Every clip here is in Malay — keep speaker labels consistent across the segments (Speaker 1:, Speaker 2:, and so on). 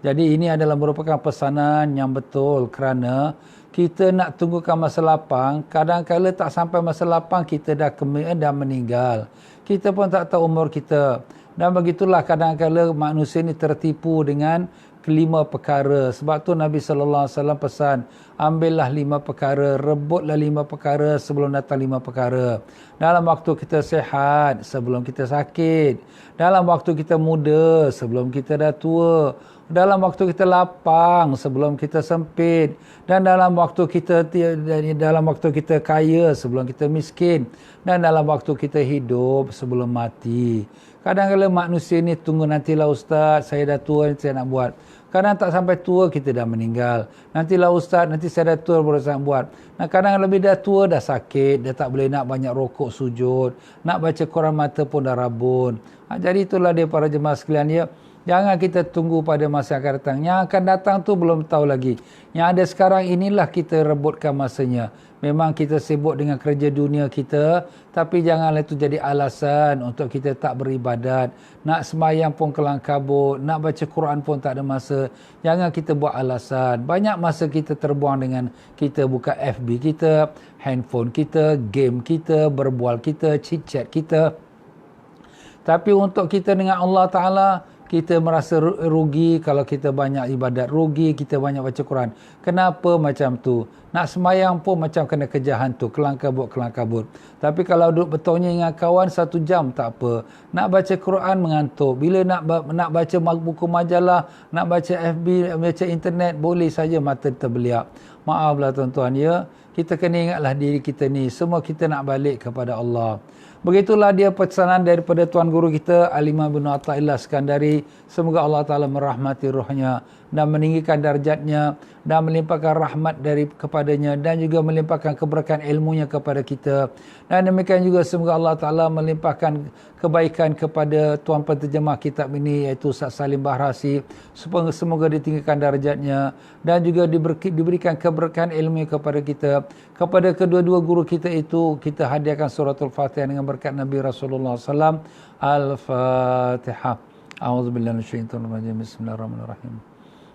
Speaker 1: Jadi ini adalah merupakan pesanan yang betul, kerana kita nak tunggukan masa lapang, kadang-kadang tak sampai masa lapang kita dah meninggal. Kita pun tak tahu umur kita. Dan begitulah kadang-kadang manusia ni tertipu dengan kelima perkara. Sebab tu Nabi SAW pesan, ambillah 5 perkara, rebutlah 5 perkara sebelum datang 5 perkara. Dalam waktu kita sihat, sebelum kita sakit. Dalam waktu kita muda, sebelum kita dah tua. Dalam waktu kita lapang, sebelum kita sempit. Dan dalam waktu kita kaya, sebelum kita miskin. Dan dalam waktu kita hidup, sebelum mati. Kadang-kadang manusia ni tunggu nantilah ustaz, saya dah tua, saya nak buat. Kadang tak sampai tua kita dah meninggal. Nantilah ustaz, nanti saya dah tua baru saya nak buat. Nah, kadang lebih dah tua dah sakit, dah tak boleh nak banyak rokok sujud, nak baca Quran mata pun dah rabun. Jadi itulah dia para jemaah sekalian ya. Jangan kita tunggu pada masa akan datang. Yang akan datang tu belum tahu lagi. Yang ada sekarang inilah kita rebutkan masanya. Memang kita sibuk dengan kerja dunia kita, tapi janganlah itu jadi alasan untuk kita tak beribadat. Nak sembahyang pun kelang kabut, nak baca Quran pun tak ada masa. Jangan kita buat alasan. Banyak masa kita terbuang dengan kita buka FB kita, handphone kita, game kita, berbual kita, chit-chat kita. Tapi untuk kita dengan Allah Ta'ala, kita merasa rugi kalau kita banyak ibadat, rugi kita banyak baca Quran. Kenapa macam tu? Nak sembahyang pun macam kena kejar hantu, kelang kabut. Tapi kalau duduk betulnya dengan kawan 1 jam tak apa. Nak baca Quran mengantuk. Bila nak baca buku majalah, nak baca FB, baca internet, boleh saja mata terbeliak. Maaflah tuan-tuan ya. Kita kena ingatlah diri kita ni. Semua kita nak balik kepada Allah. Begitulah dia pesanan daripada Tuan Guru kita Al-Imam Ibn Atha'illah Iskandari. Semoga Allah Ta'ala merahmati rohnya dan meninggikan darjatnya dan melimpahkan rahmat kepadanya dan juga melimpahkan keberkahan ilmunya kepada kita. Dan demikian juga semoga Allah Ta'ala melimpahkan kebaikan kepada Tuan Penterjemah kitab ini iaitu Ustaz Salim Bahrasi. Semoga ditinggikan darjatnya dan juga diberikan keberkahan ilmunya kepada kita. Kepada kedua-dua guru kita itu kita hadiahkan suratul Fatihah dengan berkat Nabi Rasulullah SAW. Al-Fatihah. A'udzubillahi minasyaitonir rajim. Bismillahirrahmanirrahim.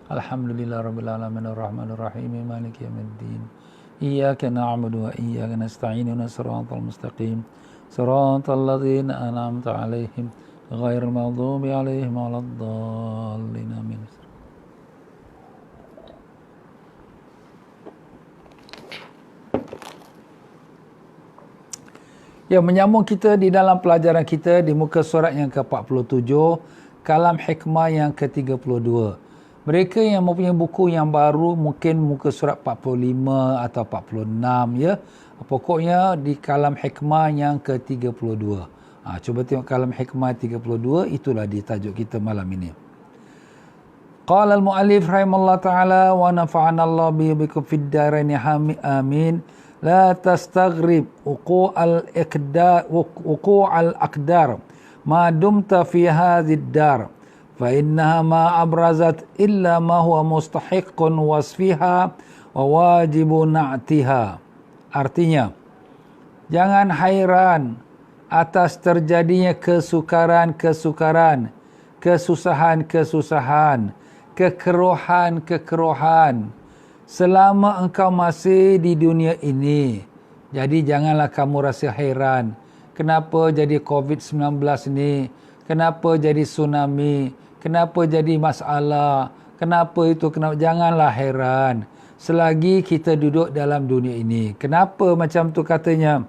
Speaker 1: Alhamdulillahirabbil alamin arrahmanir rahim maliki yaumiddin. Iyyaka na'budu wa iyyaka nasta'in ihdinas siratal mustaqim. Siratal ladzina an'amta 'alaihim ghairil maghdubi 'alaihim waladdallin. Amin. Ya, menyambung kita di dalam pelajaran kita di muka surat yang ke-47, kalam hikmah yang ke-32. Mereka yang mempunyai buku yang baru mungkin muka surat 45 atau 46 ya. Pokoknya di kalam hikmah yang ke-32. Cuba tengok kalam hikmah 32, itulah di tajuk kita malam ini. Qala al-mu'allif rahimallahu ta'ala wa nafa'ana Allah bikum fid darain amin. La tastaghrib wuqu'al aqdar ma dumta fi hadhid dar fa innaha ma abrazat illa ma huwa mustahiqqun wasfiha wa wajibu na'tiha. Artinya, jangan hairan atas terjadinya kesukaran-kesukaran, kesusahan-kesusahan, kekerohan-kekerohan selama engkau masih di dunia ini. Jadi janganlah kamu rasa hairan. Kenapa jadi COVID-19 ni? Kenapa jadi tsunami? Kenapa jadi masalah? Kenapa itu? Janganlah hairan. Selagi kita duduk dalam dunia ini. Kenapa macam tu katanya?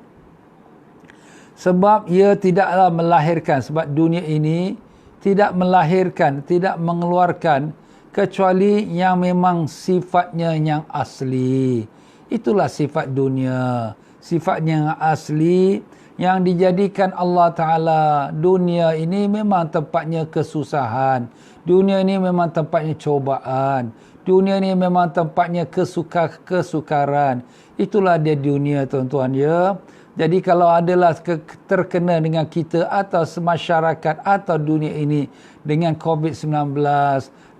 Speaker 1: Sebab ia tidaklah melahirkan. Sebab dunia ini tidak melahirkan, tidak mengeluarkan kecuali yang memang sifatnya yang asli. Itulah sifat dunia. Sifatnya yang asli yang dijadikan Allah Ta'ala. Dunia ini memang tempatnya kesusahan. Dunia ini memang tempatnya cobaan. Dunia ini memang tempatnya kesukaran. Itulah dia dunia tuan-tuan ya. Jadi kalau adalah terkena dengan kita atau masyarakat atau dunia ini dengan COVID-19,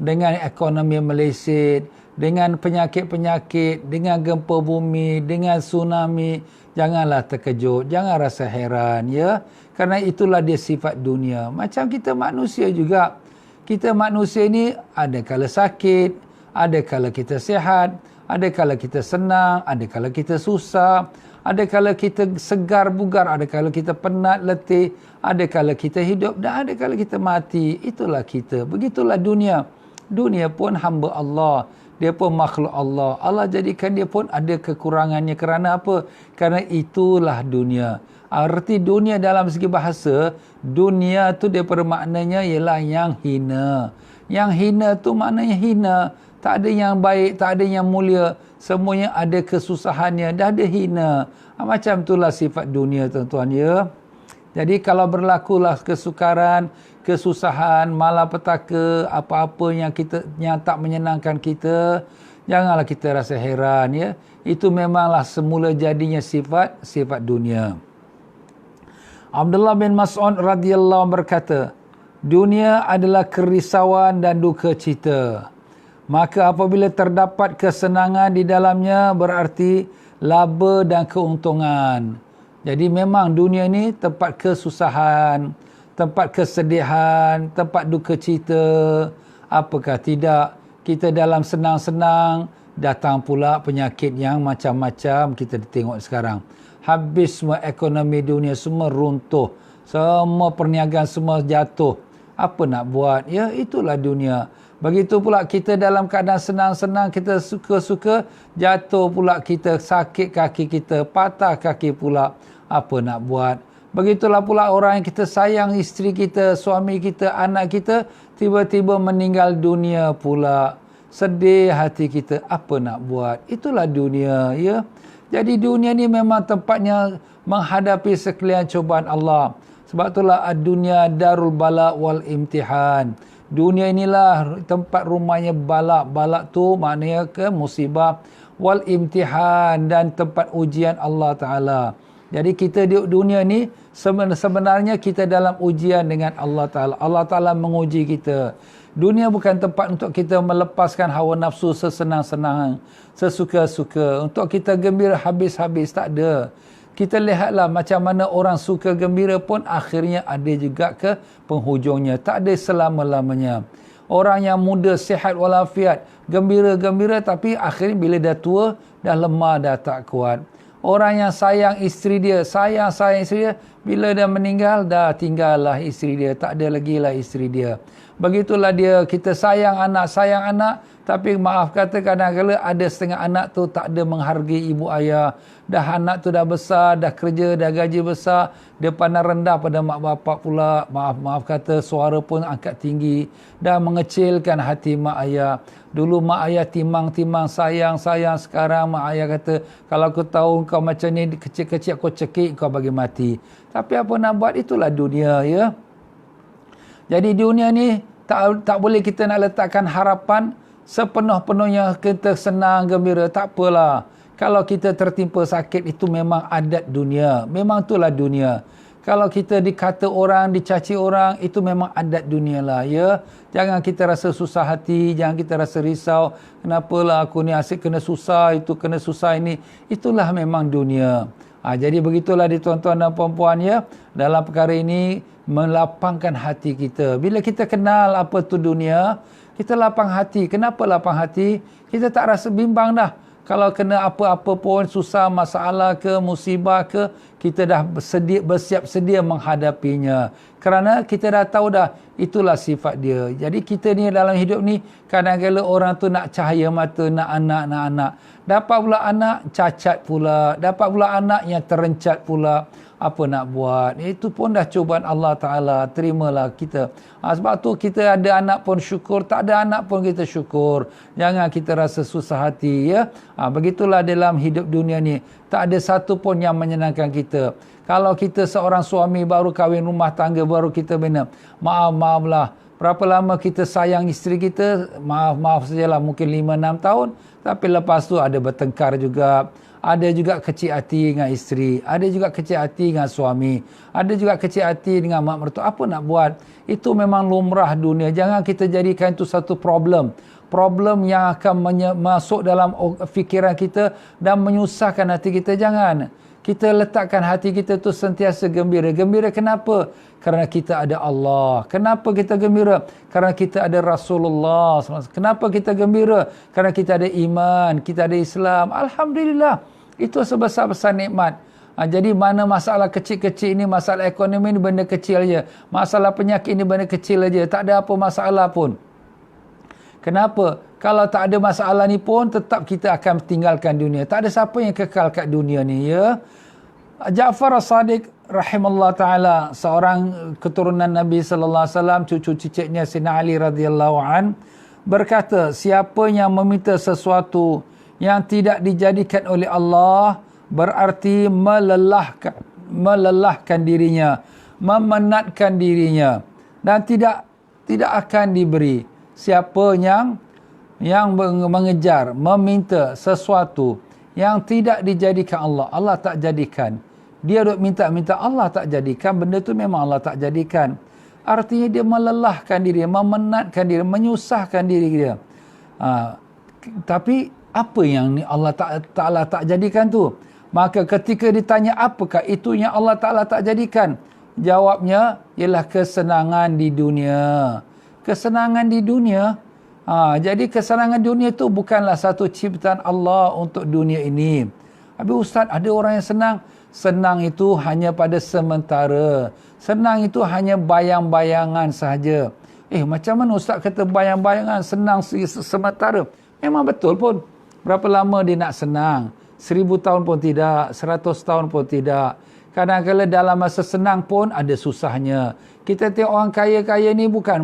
Speaker 1: dengan ekonomi meleset, dengan penyakit-penyakit, dengan gempa bumi, dengan tsunami, janganlah terkejut, jangan rasa heran ya. Kerana itulah dia sifat dunia. Macam kita manusia juga. Kita manusia ni ada kala sakit, ada kala kita sihat, ada kala kita senang, ada kala kita susah, ada kala kita segar bugar, ada kala kita penat letih, ada kala kita hidup dan ada kala kita mati. Itulah kita. Begitulah dunia. Dunia pun hamba Allah. Dia pun makhluk Allah. Allah jadikan dia pun ada kekurangannya. Kerana apa? Kerana itulah dunia. Arti dunia dalam segi bahasa, dunia tu daripada maknanya ialah yang hina. Yang hina tu maknanya hina. Tak ada yang baik, tak ada yang mulia. Semuanya ada kesusahannya, dah ada hina. Macam itulah sifat dunia, tuan-tuan ya. Jadi kalau berlakulah kesukaran, kesusahan, malapetaka, apa-apa yang tak menyenangkan kita, janganlah kita rasa heran ya. Itu memanglah semula jadinya sifat dunia. Abdullah bin Mas'ud radhiyallahu anhu berkata, dunia adalah kerisauan dan duka cita. Maka apabila terdapat kesenangan di dalamnya berarti laba dan keuntungan. Jadi memang dunia ni tempat kesusahan, tempat kesedihan, tempat duka cita. Apakah tidak, kita dalam senang-senang datang pula penyakit yang macam-macam kita tengok sekarang. Habis semua ekonomi dunia, semua runtuh. Semua perniagaan semua jatuh. Apa nak buat? Ya, itulah dunia. Begitu pula kita dalam keadaan senang-senang, kita suka-suka, jatuh pula kita, sakit kaki kita, patah kaki pula. Apa nak buat? Begitulah pula orang yang kita sayang, isteri kita, suami kita, anak kita, tiba-tiba meninggal dunia pula. Sedih hati kita. Apa nak buat? Itulah dunia, ya. Jadi dunia ni memang tempatnya menghadapi sekalian cubaan Allah. Sebab itulah dunia darul bala wal imtihan. Dunia inilah tempat rumahnya balak. Balak tu maknanya ke musibah. Wal imtihan, dan tempat ujian Allah Ta'ala. Jadi kita di dunia ni sebenarnya kita dalam ujian dengan Allah Ta'ala. Allah Ta'ala menguji kita. Dunia bukan tempat untuk kita melepaskan hawa nafsu sesenang-senang, sesuka-suka. Untuk kita gembira habis-habis, tak ada. Kita lihatlah macam mana orang suka gembira pun akhirnya ada juga ke penghujungnya. Tak ada selama-lamanya. Orang yang muda, sihat walafiat, gembira-gembira tapi akhirnya bila dah tua, dah lemah, dah tak kuat. Orang yang sayang isteri dia, sayang isteri dia, bila dia meninggal, dah tinggallah isteri dia. Tak ada lagi lah isteri dia. Begitulah dia, kita sayang anak, tapi maaf kata kadang-kadang ada setengah anak tu tak ada menghargai ibu ayah. Dah anak tu dah besar, dah kerja, dah gaji besar, dia pandang rendah pada mak bapak pula. Maaf kata suara pun angkat tinggi, dah mengecilkan hati mak ayah. Dulu mak ayah timang-timang, sayang, sekarang mak ayah kata, kalau aku tahu kau macam ni kecil-kecil aku cekik kau bagi mati. Tapi apa nak buat, itulah dunia ya. Jadi dunia ni tak boleh kita nak letakkan harapan sepenuh-penuhnya kita senang gembira. Tak apalah. Kalau kita tertimpa sakit, itu memang adat dunia. Memang itulah dunia. Kalau kita dikata orang, dicaci orang, itu memang adat dunia lah ya. Jangan kita rasa susah hati, jangan kita rasa risau. Kenapalah aku ni asyik kena susah, itu kena susah ini. Itulah memang dunia. Jadi begitulah di tuan-tuan dan puan-puan ya. Dalam perkara ini melapangkan hati kita. Bila kita kenal apa tu dunia, kita lapang hati. Kenapa lapang hati? Kita tak rasa bimbang dah. Kalau kena apa-apa pun, susah, masalah ke, musibah ke, kita dah bersiap sedia menghadapinya. Kerana kita dah tahu dah, itulah sifat dia. Jadi kita ni dalam hidup ni, kadang-kadang orang tu nak cahaya mata, nak anak. Dapat pula anak, cacat pula. Dapat pula anak yang terencat pula. Apa nak buat? Itu pun dah cubaan Allah Ta'ala. Terimalah kita. Sebab tu kita ada anak pun syukur, tak ada anak pun kita syukur. Jangan kita rasa susah hati ya. Begitulah dalam hidup dunia ni. Tak ada satu pun yang menyenangkan kita. Kalau kita seorang suami baru kahwin rumah tangga, baru kita bina, maaflah. Berapa lama kita sayang isteri kita, maaf sajalah, mungkin 5-6 tahun. Tapi lepas tu ada bertengkar juga. Ada juga kecil hati dengan isteri. Ada juga kecil hati dengan suami. Ada juga kecil hati dengan mak mertua. Apa nak buat? Itu memang lumrah dunia. Jangan kita jadikan itu satu problem. Problem yang akan masuk dalam fikiran kita dan menyusahkan hati kita. Jangan. Kita letakkan hati kita tu sentiasa gembira. Gembira kenapa? Karena kita ada Allah. Kenapa kita gembira? Karena kita ada Rasulullah. Kenapa kita gembira? Karena kita ada iman, kita ada Islam. Alhamdulillah. Itu sebesar-besar nikmat. Jadi mana masalah kecil-kecil ini, masalah ekonomi ini benda kecil aja. Masalah penyakit ini benda kecil aja. Tak ada apa masalah pun. Kenapa? Kalau tak ada masalah ni pun, tetap kita akan tinggalkan dunia. Tak ada siapa yang kekal kat dunia ni, ya. Ja'far as-Sadiq rahimahullah ta'ala, seorang keturunan Nabi sallallahu alaihi wasallam, cucu cicitnya Sayyidina Ali radhiyallahu an, berkata, siapa yang meminta sesuatu yang tidak dijadikan oleh Allah, berarti melelahkan dirinya, memenatkan dirinya, dan tidak akan diberi. Siapa yang mengejar, meminta sesuatu yang tidak dijadikan Allah, Allah tak jadikan. Dia duk minta-minta, Allah tak jadikan. Benda tu memang Allah tak jadikan. Artinya dia melelahkan diri, memenatkan diri, menyusahkan diri dia. Tapi apa yang Allah Ta'ala tak jadikan tu? Maka ketika ditanya apakah itu yang Allah Ta'ala tak jadikan? Jawabnya ialah kesenangan di dunia. Kesenangan di dunia. Jadi kesenangan dunia itu bukanlah satu ciptaan Allah untuk dunia ini. Habis Ustaz, ada orang yang senang. Senang itu hanya pada sementara. Senang itu hanya bayang-bayangan sahaja. Macam mana Ustaz kata bayang-bayangan, senang sementara? Memang betul pun. Berapa lama dia nak senang? 1000 tahun pun tidak, 100 tahun pun tidak. Kadang-kadang dalam masa senang pun ada susahnya. Kita tengok orang kaya-kaya ni bukan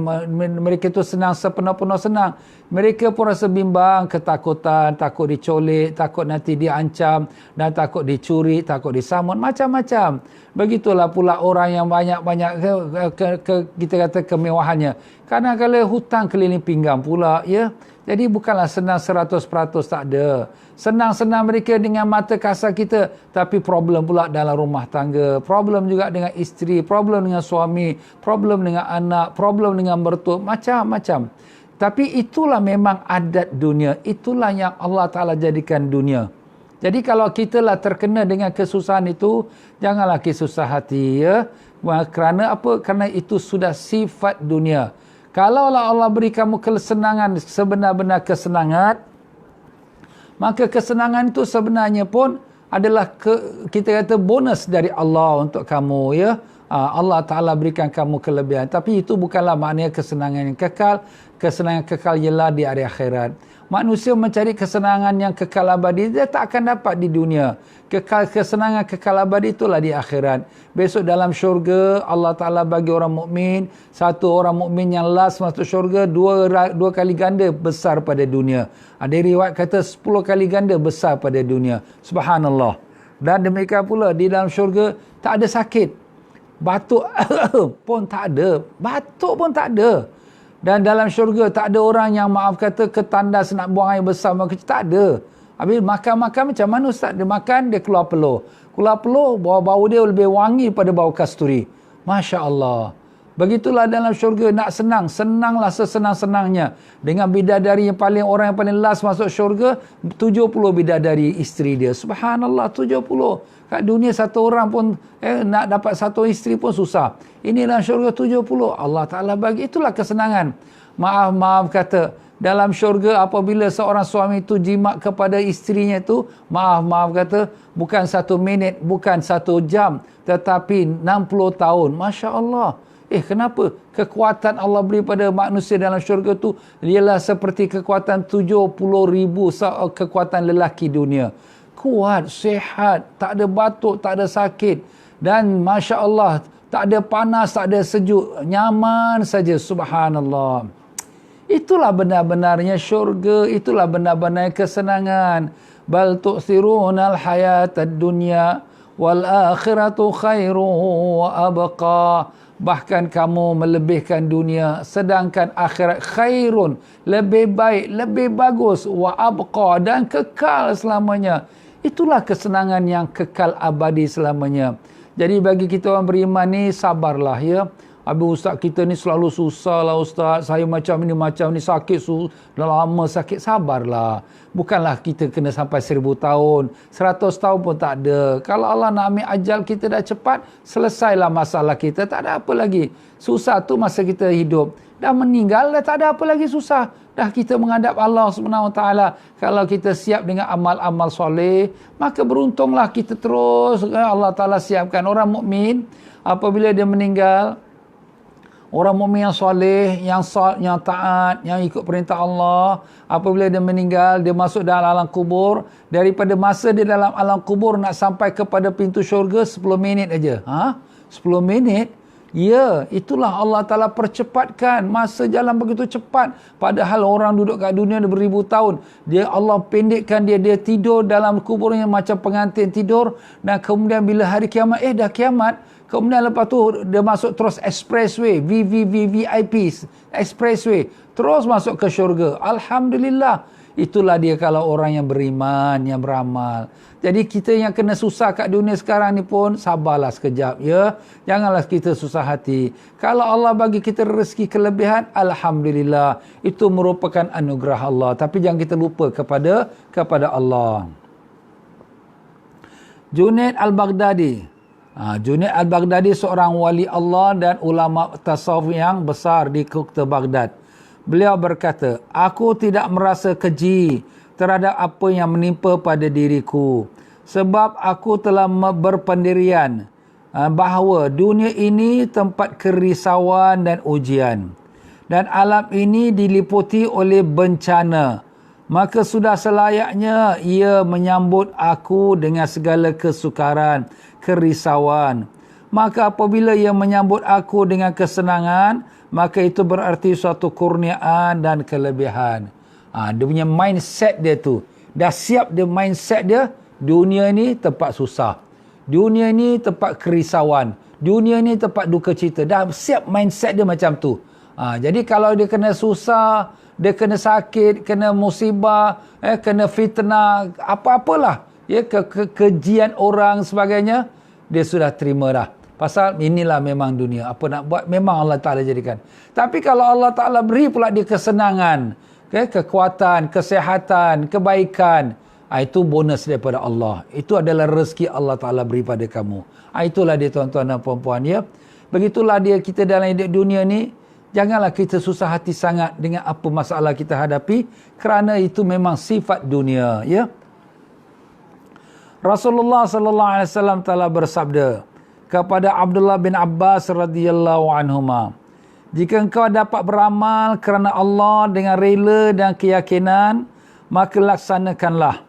Speaker 1: mereka tu senang sepenuh-penuh senang. Mereka pun rasa bimbang, ketakutan, takut dicolik, takut nanti diancam, dan takut dicuri, takut disamun, macam-macam. Begitulah pula orang yang banyak-banyak kita kata kemewahannya. Kadang-kadang hutang keliling pinggang pula, ya. Jadi bukanlah senang 100% tak ada. Senang-senang mereka dengan mata kasar kita, tapi problem pula dalam rumah tangga, problem juga dengan isteri, problem dengan suami, problem dengan anak, problem dengan mertua, macam-macam. Tapi itulah memang adat dunia, itulah yang Allah Ta'ala jadikan dunia. Jadi kalau kita lah terkena dengan kesusahan itu, janganlah kita susah hati, ya. Kerana apa? Kerana itu sudah sifat dunia. Kalaulah Allah beri kamu kesenangan, sebenar-benar kesenangan, maka kesenangan itu sebenarnya pun adalah kita kata bonus dari Allah untuk kamu, ya. Allah Ta'ala berikan kamu kelebihan. Tapi itu bukanlah maknanya kesenangan yang kekal. Kesenangan kekal ialah di hari akhirat. Manusia mencari kesenangan yang kekal abadi, dia tak akan dapat di dunia. Kesenangan kekal abadi itulah di akhirat. Besok dalam syurga, Allah Ta'ala bagi orang mukmin, satu orang mukmin yang last masuk syurga, dua kali ganda besar pada dunia. Ada riwayat kata 10 kali ganda besar pada dunia. Subhanallah. Dan demikian pula di dalam syurga tak ada sakit. Batuk pun tak ada. Batuk pun tak ada. Dan dalam syurga tak ada orang yang maaf kata ketandas nak buang air besar, tak ada. Habis makan-makan macam mana Ustaz? Dia makan, dia keluar peluh. Keluar peluh, bau dia lebih wangi pada bau kasturi. Masya Allah. Begitulah dalam syurga, nak senang, senanglah sesenang-senangnya. Dengan bidadari yang paling, orang yang paling last masuk syurga, 70 bidadari isteri dia. Subhanallah, 70. Kat dunia satu orang pun, nak dapat satu isteri pun susah. Inilah syurga 70. Allah Ta'ala bagi, itulah kesenangan. Maaf kata, dalam syurga apabila seorang suami itu jimat kepada isterinya itu, maaf kata, bukan 1 minit, bukan 1 jam, tetapi 60 tahun. Masya Allah. Kenapa? Kekuatan Allah beri pada manusia dalam syurga tu ialah seperti kekuatan 70,000 kekuatan lelaki dunia. Kuat, sihat, tak ada batuk, tak ada sakit. Dan Masya Allah, tak ada panas, tak ada sejuk. Nyaman saja, subhanallah. Itulah benar-benarnya syurga, itulah benar-benarnya kesenangan. Bal tu'thirunal hayatad dunya wal akhiratu khairu wa abqa. Bahkan kamu melebihkan dunia, sedangkan akhirat khairun, lebih baik, lebih bagus, wa abqa, dan kekal selamanya. Itulah kesenangan yang kekal abadi selamanya. Jadi bagi kita orang beriman ni, sabarlah, ya. Habis ustaz kita ni selalu susah lah ustaz. Saya macam ni sakit. Dah lama sakit. Sabarlah. Bukanlah kita kena sampai 1000 tahun. 100 tahun pun tak ada. Kalau Allah nak ambil ajal kita dah cepat, selesailah masalah kita. Tak ada apa lagi. Susah tu masa kita hidup. Dah meninggal, dah tak ada apa lagi susah. Dah kita menghadap Allah SWT. Kalau kita siap dengan amal-amal soleh, maka beruntunglah kita terus. Allah Ta'ala siapkan orang mukmin apabila dia meninggal. Orang mukmin yang soleh, yang taat, yang ikut perintah Allah, apabila dia meninggal, dia masuk dalam alam kubur. Daripada masa dia dalam alam kubur nak sampai kepada pintu syurga 10 minit aja. 10 minit? Ya, itulah Allah Ta'ala percepatkan. Masa jalan begitu cepat. Padahal orang duduk kat dunia beribu tahun. Allah pendekkan dia tidur dalam kuburnya macam pengantin tidur. Dan kemudian bila hari kiamat, dah kiamat. Kemudian lepas tu dia masuk terus expressway, VIP expressway, terus masuk ke syurga. Alhamdulillah. Itulah dia kalau orang yang beriman, yang beramal. Jadi kita yang kena susah kat dunia sekarang ni pun sabarlah sekejap ya. Janganlah kita susah hati. Kalau Allah bagi kita rezeki kelebihan, alhamdulillah. Itu merupakan anugerah Allah. Tapi jangan kita lupa kepada Allah. Junaid Al-Baghdadi. Junaid Al-Baghdadi seorang wali Allah dan ulama tasawuf yang besar di kota Baghdad. Beliau berkata, aku tidak merasa keji terhadap apa yang menimpa pada diriku. Sebab aku telah berpendirian bahawa dunia ini tempat kerisauan dan ujian. Dan alam ini diliputi oleh bencana. Maka sudah selayaknya ia menyambut aku dengan segala kesukaran, kerisauan. Maka apabila ia menyambut aku dengan kesenangan, maka itu berarti suatu kurniaan dan kelebihan. Dia punya mindset dia tu. Dah siap dia mindset dia, dunia ni tempat susah. Dunia ni tempat kerisauan. Dunia ni tempat duka cita. Dah siap mindset dia macam tu. Jadi kalau dia kena susah, dia kena sakit, kena musibah, kena fitnah, apa-apalah, kejian orang sebagainya, dia sudah terima dah. Pasal inilah memang dunia. Apa nak buat, memang Allah Ta'ala jadikan. Tapi kalau Allah Ta'ala beri pula dia kesenangan, kekuatan, kesihatan, kebaikan, itu bonus daripada Allah. Itu adalah rezeki Allah Ta'ala beri pada kamu. Itulah dia tuan-tuan dan puan-puan ya. Begitulah dia kita dalam hidup dunia ni. Janganlah kita susah hati sangat dengan apa masalah kita hadapi. Kerana itu memang sifat dunia ya. Rasulullah SAW telah bersabda kepada Abdullah bin Abbas radhiyallahu anhuma, jika engkau dapat beramal kerana Allah dengan rela dan keyakinan, maka laksanakanlah.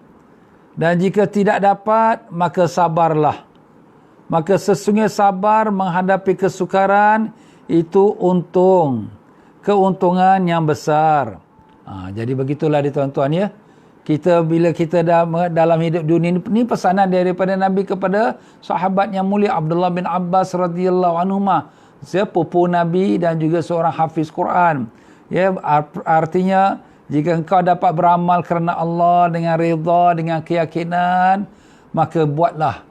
Speaker 1: Dan jika tidak dapat, maka sabarlah. Maka sesungguhnya sabar menghadapi kesukaran itu keuntungan yang besar. Jadi begitulah dia tuan-tuan ya. Bila kita dalam hidup dunia ini pesanan daripada Nabi kepada sahabat yang mulia Abdullah bin Abbas radhiyallahu anhuma, sepupu Nabi dan juga seorang hafiz Quran. Ya, artinya jika engkau dapat beramal kerana Allah dengan redha, dengan keyakinan, maka buatlah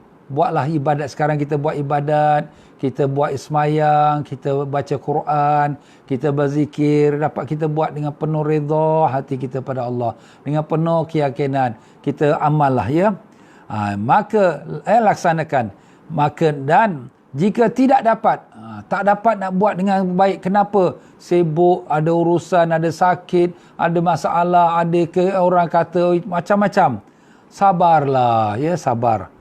Speaker 1: ibadat. Sekarang kita buat ibadat, kita buat ismayang, kita baca Quran, kita berzikir, dapat kita buat dengan penuh redha hati kita pada Allah, dengan penuh keyakinan, kita amallah ya. Maka laksanakan. Dan jika tidak dapat, tak dapat nak buat dengan baik, kenapa? Sibuk, ada urusan, ada sakit, ada masalah, ada orang kata macam-macam. Sabarlah ya, sabar.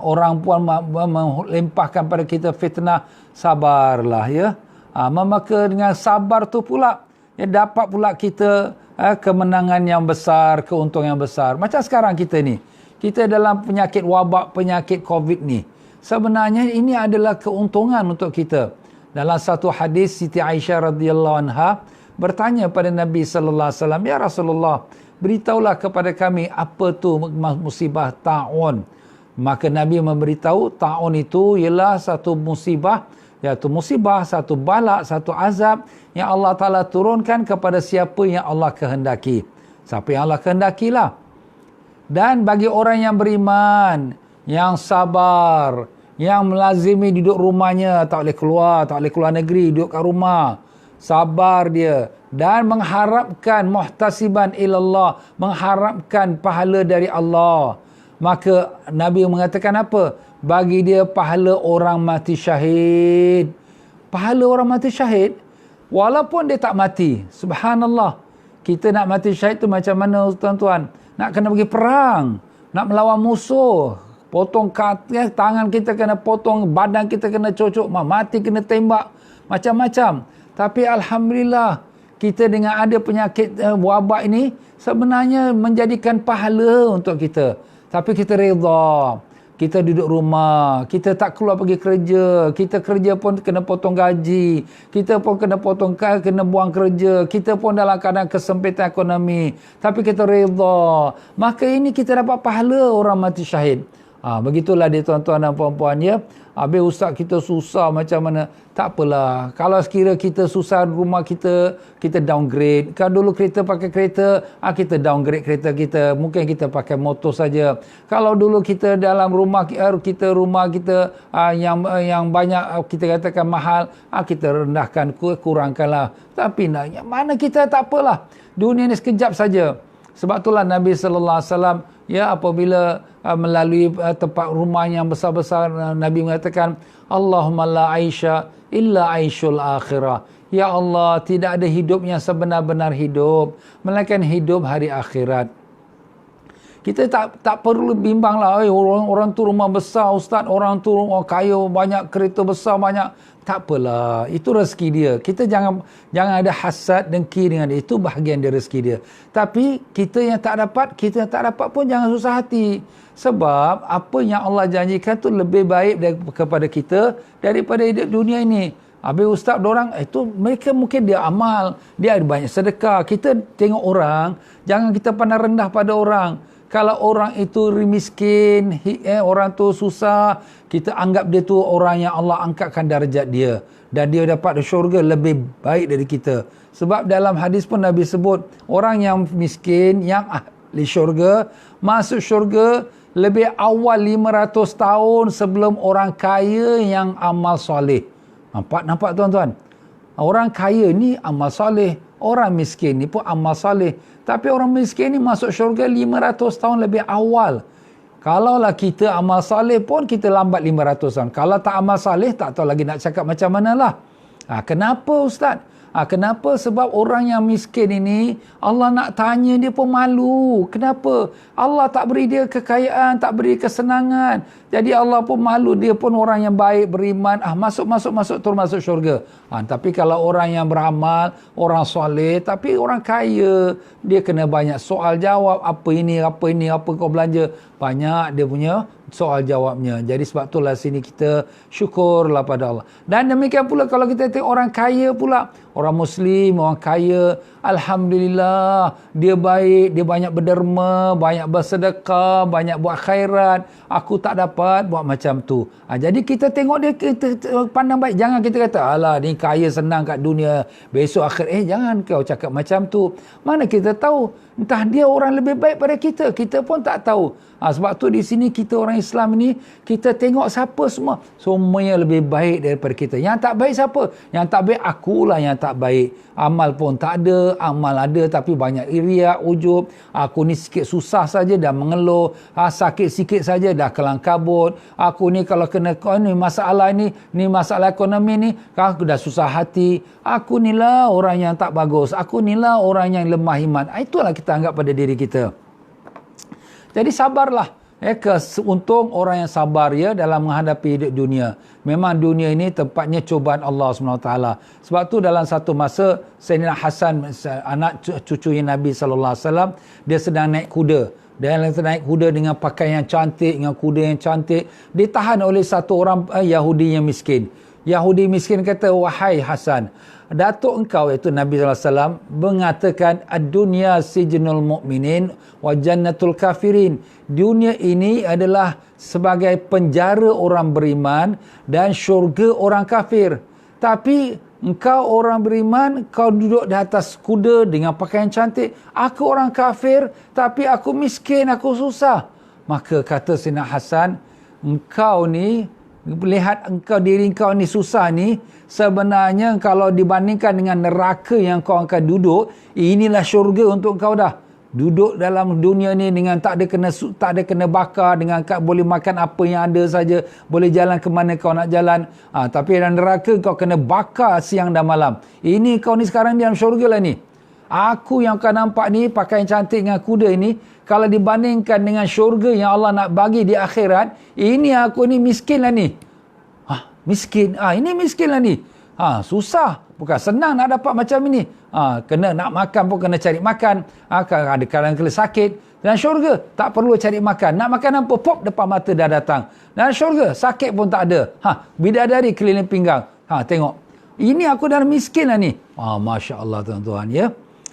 Speaker 1: Orang pun melempahkan pada kita fitnah, sabarlah ya. Maka dengan sabar tu pula dapat pula kita kemenangan yang besar, keuntungan yang besar. Macam sekarang kita ni, kita dalam penyakit wabak, penyakit COVID ni, sebenarnya ini adalah keuntungan untuk kita. Dalam satu hadis, Siti Aisyah radhiyallahu anha bertanya pada Nabi sallallahu alaihi wasallam, ya Rasulullah, beritahulah kepada kami apa tu musibah ta'un. Maka Nabi memberitahu ta'un itu ialah satu musibah, iaitu musibah, satu balak, satu azab yang Allah Ta'ala turunkan kepada siapa yang Allah kehendaki. Siapa yang Allah kehendakilah. Dan bagi orang yang beriman, yang sabar, yang melazimi duduk rumahnya, tak boleh keluar negeri, duduk kat rumah. Sabar dia dan mengharapkan muhtasiban ilallah, mengharapkan pahala dari Allah. Maka Nabi mengatakan apa? Bagi dia pahala orang mati syahid. Pahala orang mati syahid walaupun dia tak mati. Subhanallah. Kita nak mati syahid tu macam mana tuan-tuan? Nak kena pergi perang, nak melawan musuh, potong tangan kita kena potong, badan kita kena cocok, mati kena tembak, macam-macam. Tapi alhamdulillah, kita dengan ada penyakit wabak ini sebenarnya menjadikan pahala untuk kita. Tapi kita redha. Kita duduk rumah, kita tak keluar pergi kerja, kita kerja pun kena potong gaji, kita pun kena kena buang kerja, kita pun dalam keadaan kesempitan ekonomi, tapi kita redha. Maka ini kita dapat pahala orang mati syahid. Begitulah dia tuan-tuan dan puan-puan ya. Habis ustaz kita susah macam mana? Tak apalah. Kalau sekira kita susah rumah kita downgrade. Kalau dulu kita pakai kereta, kita downgrade kereta kita. Mungkin kita pakai motor saja. Kalau dulu kita dalam rumah kita yang banyak kita katakan mahal, kita rendahkan, kurangkanlah. Tapi mana kita tak apalah. Dunia ni sekejap saja. Sebab itulah Nabi sallallahu alaihi wasallam apabila melalui tempat rumah yang besar-besar, Nabi mengatakan, Allahumma la aisha illa aishul akhirah. Ya Allah, tidak ada hidup yang sebenar-benar hidup, melainkan hidup hari akhirat. Kita tak perlu bimbanglah, orang tu rumah besar ustaz, orang tu rumah kaya, banyak kereta besar, banyak. Tak apalah, itu rezeki dia. Kita jangan ada hasad, dengki dengan dia. Itu bahagian dari rezeki dia. Tapi kita yang tak dapat pun jangan susah hati. Sebab apa yang Allah janjikan tu lebih baik kepada kita daripada hidup dunia ini. Habis ustaz dorang itu mereka mungkin dia amal, dia ada banyak sedekah. Kita tengok orang, jangan kita pandang rendah pada orang. Kalau orang itu miskin, orang tu susah, kita anggap dia tu orang yang Allah angkatkan darjat dia. Dan dia dapat syurga lebih baik dari kita. Sebab dalam hadis pun Nabi sebut, orang yang miskin, yang ahli syurga, masuk syurga lebih awal 500 tahun sebelum orang kaya yang amal soleh. Nampak tuan-tuan? Orang kaya ni amal soleh. Orang miskin ni pun amal soleh. Tapi orang miskin ni masuk syurga 500 tahun lebih awal. Kalaulah kita amal saleh pun kita lambat 500 tahun. Kalau tak amal saleh, tak tahu lagi nak cakap macam manalah. Kenapa ustaz? Kenapa? Sebab orang yang miskin ini, Allah nak tanya dia pun malu. Kenapa? Allah tak beri dia kekayaan, tak beri kesenangan. Jadi Allah pun malu. Dia pun orang yang baik, beriman. Masuk, terus masuk syurga. Tapi kalau orang yang beramal, orang soleh, tapi orang kaya, dia kena banyak soal jawab. Apa ini, apa kau belanja. Banyak dia punya soal jawabnya. Jadi sebab itulah sini kita syukurlah pada Allah. Dan demikian pula kalau kita tengok orang kaya pula, orang Muslim, orang kaya, alhamdulillah, dia baik, dia banyak berderma, banyak bersedekah, banyak buat khairat. Aku tak dapat buat macam tu. Jadi kita tengok dia, kita pandang baik. Jangan kita kata, alah ni kaya senang kat dunia, besok akhir. Jangan kau cakap macam tu. Mana kita tahu, entah dia orang lebih baik pada kita. Kita pun tak tahu. Sebab tu di sini kita orang Islam ni, kita tengok siapa semua. Semuanya lebih baik daripada kita. Yang tak baik siapa? Yang tak baik akulah yang tak baik. Amal pun tak ada, amal ada tapi banyak iriak, ujub. Aku ni sikit susah saja dah mengeluh. Sakit sikit saja dah kelang kabut. Aku ni kalau kena ni masalah ni masalah ekonomi ni, aku dah susah hati. Aku ni lah orang yang tak bagus. Aku ni lah orang yang lemah iman. Itulah kita anggap pada diri kita. Jadi sabarlah. Untung orang yang sabar ya dalam menghadapi hidup dunia. Memang dunia ini tempatnya cubaan Allah SWT. Sebab tu dalam satu masa Sayyidina Hasan, anak cucu Nabi SAW, dia sedang naik kuda. Dia naik kuda dengan pakaian yang cantik, dengan kuda yang cantik. Ditahan oleh satu orang Yahudi yang miskin. Yahudi miskin kata, wahai Hasan, datuk engkau iaitu Nabi SAW mengatakan ad-dunya sijnul mu'minin wa jannatul kafirin. Dunia ini adalah sebagai penjara orang beriman dan syurga orang kafir. Tapi engkau orang beriman, kau duduk di atas kuda dengan pakaian cantik. Aku orang kafir, tapi aku miskin, aku susah. Maka kata Sayyidina Hasan, engkau ni
Speaker 2: lihat diri kau ni susah ni, sebenarnya kalau dibandingkan dengan neraka yang kau akan duduk, inilah syurga untuk kau dah. Duduk dalam dunia ni dengan tak ada kena bakar, dengan boleh makan apa yang ada saja, boleh jalan ke mana kau nak jalan. Tapi dalam neraka kau kena bakar siang dan malam. Ini kau ni sekarang dalam syurga lah ni. Aku yang kau nampak ni pakaian cantik dengan kuda ini, kalau dibandingkan dengan syurga yang Allah nak bagi di akhirat, ini aku ni miskin lah ni. Miskin. Ini miskin lah ni. Susah. Bukan senang nak dapat macam ini. Kena nak makan pun kena cari makan. Ada kadang kena sakit. Dan syurga tak perlu cari makan. Nak makan apa? Pop, depan mata dah datang. Dan syurga sakit pun tak ada. Bidadari keliling pinggang. Tengok. Ini aku dah miskin lah ni. Masya Allah tuan-tuan ya.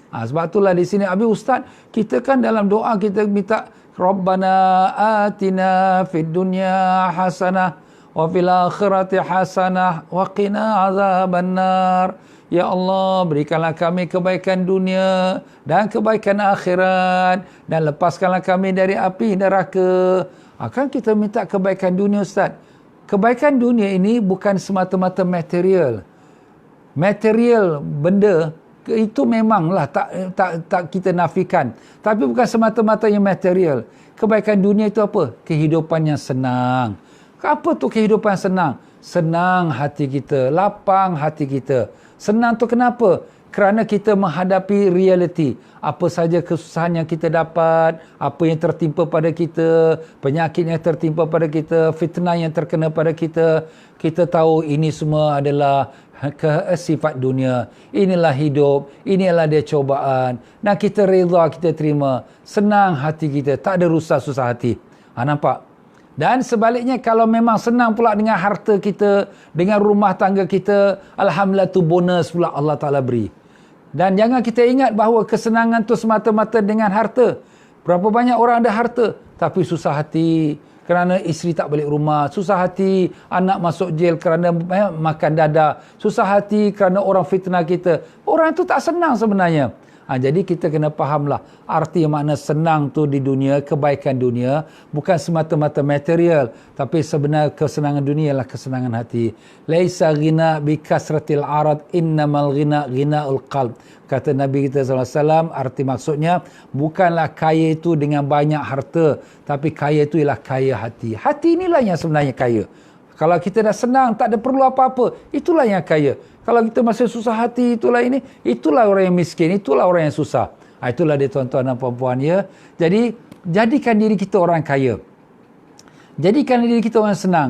Speaker 2: Sebab itulah di sini Abi Ustaz, kita kan dalam doa kita minta Rabbana atina fid dunya hasanah wa fil akhirati hasanah wa qina azabannar. Ya Allah, berikanlah kami kebaikan dunia dan kebaikan akhirat, dan lepaskanlah kami dari api neraka. Kan kita minta kebaikan dunia Ustaz. Kebaikan dunia ini bukan semata-mata material. Material benda itu memanglah tak kita nafikan, tapi bukan semata-mata yang material. Kebaikan dunia itu apa? Kehidupan yang senang. Apa tu kehidupan senang? Senang hati kita, lapang hati kita. Senang tu kenapa? Kerana kita menghadapi realiti. Apa saja kesusahan yang kita dapat, apa yang tertimpa pada kita, penyakit yang tertimpa pada kita, fitnah yang terkena pada kita. Kita tahu ini semua adalah sifat dunia. Inilah hidup, inilah dia cobaan. Dan kita reda, kita terima. Senang hati kita, tak ada rusak susah hati. Nampak? Dan sebaliknya, kalau memang senang pula dengan harta kita, dengan rumah tangga kita, alhamdulillah tu bonus pula Allah Ta'ala beri. Dan jangan kita ingat bahawa kesenangan tu semata-mata dengan harta. Berapa banyak orang ada harta tapi susah hati kerana isteri tak balik rumah, susah hati anak masuk jail kerana makan dada, susah hati kerana orang fitnah kita. Orang itu tak senang sebenarnya. Jadi kita kena fahamlah arti makna senang tu di dunia, kebaikan dunia bukan semata-mata material, tapi sebenarnya kesenangan dunia ialah kesenangan hati. Laisa ghina bi kasratil arad, innamal ghina ghinaul qalb. Kata Nabi kita SAW, arti maksudnya bukanlah kaya itu dengan banyak harta, tapi kaya itu ialah kaya hati. Hati inilah yang sebenarnya kaya. Kalau kita dah senang, tak ada perlu apa-apa, itulah yang kaya. Kalau kita masih susah hati, itulah orang yang miskin, itulah orang yang susah. Itulah dia tuan-tuan dan puan-puan ya. Jadi, jadikan diri kita orang kaya. Jadikan diri kita orang senang.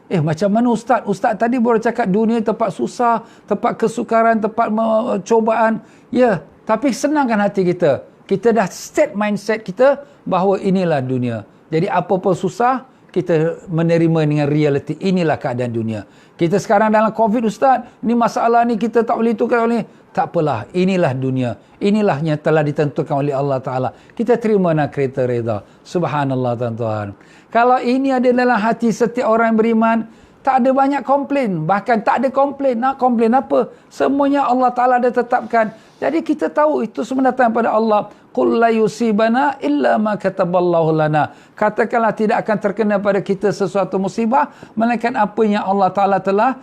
Speaker 2: Macam mana Ustaz? Ustaz tadi baru cakap dunia tempat susah, tempat kesukaran, tempat cobaan. Ya, tapi senangkan hati kita. Kita dah set mindset kita bahawa inilah dunia. Jadi apa-apa susah, kita menerima dengan realiti. Inilah keadaan dunia. Kita sekarang dalam COVID Ustaz, ni masalah ni kita tak boleh tukar oleh. Tak apalah, inilah dunia. Inilah yang telah ditentukan oleh Allah Ta'ala. Kita terima nak kereta reda. Subhanallah tuan-tuan. Kalau ini ada dalam hati setiap orang yang beriman, tak ada banyak komplain. Bahkan tak ada komplain. Nak komplain apa? Semuanya Allah Ta'ala dah tetapkan. Jadi kita tahu itu semua datang pada Allah. Qul la yusibana illa ma kataballahu lana. Katakanlah tidak akan terkena pada kita sesuatu musibah melainkan apa yang Allah Ta'ala telah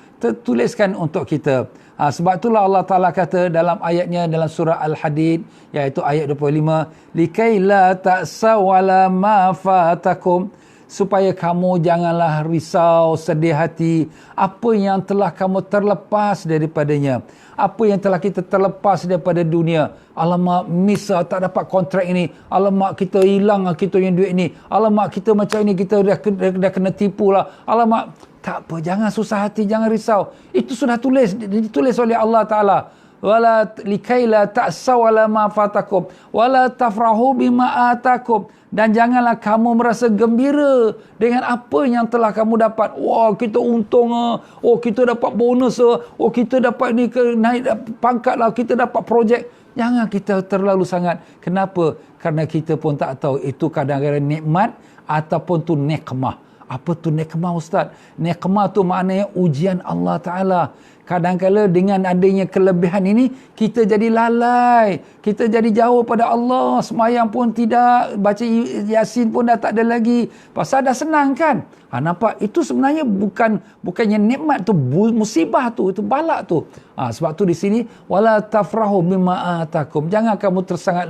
Speaker 2: tuliskan untuk kita. Sebab itulah Allah Ta'ala kata dalam ayatnya dalam surah Al-Hadid, iaitu ayat 25, likai la ta'sa wala ma fatakum, supaya kamu janganlah risau, sedih hati apa yang telah kamu terlepas daripadanya. Apa yang telah kita terlepas daripada dunia. Alamak, misal tak dapat kontrak ini. Alamak, kita hilang kita yang duit ini. Alamak, kita macam ini, kita dah kena tipu lah. Alamak, tak apa, jangan susah hati, jangan risau. Itu sudah ditulis oleh Allah Ta'ala. Wala likaila ta'saw wala ma fatakum wala tafrahu bima atakum, dan janganlah kamu merasa gembira dengan apa yang telah kamu dapat. Wah, kita untung kita dapat bonus kita dapat ni naik pangkat lah, kita dapat projek. Jangan kita terlalu sangat. Kenapa? Kerana kita pun tak tahu itu kadang-kadang nikmat ataupun tu nikmah. Apa tu nikmah Ustaz? Nikmah tu maknanya ujian Allah Ta'ala. Kadang-kala dengan adanya kelebihan ini, kita jadi lalai. Kita jadi jauh pada Allah. Semayang pun tidak. Baca Yasin pun dah tak ada lagi. Pasal dah senang kan? Nampak? Itu sebenarnya bukannya nikmat tu, musibah tu, itu balak tu. Sebab tu di sini, wala tafrahu bima atakum. Jangan kamu tersangat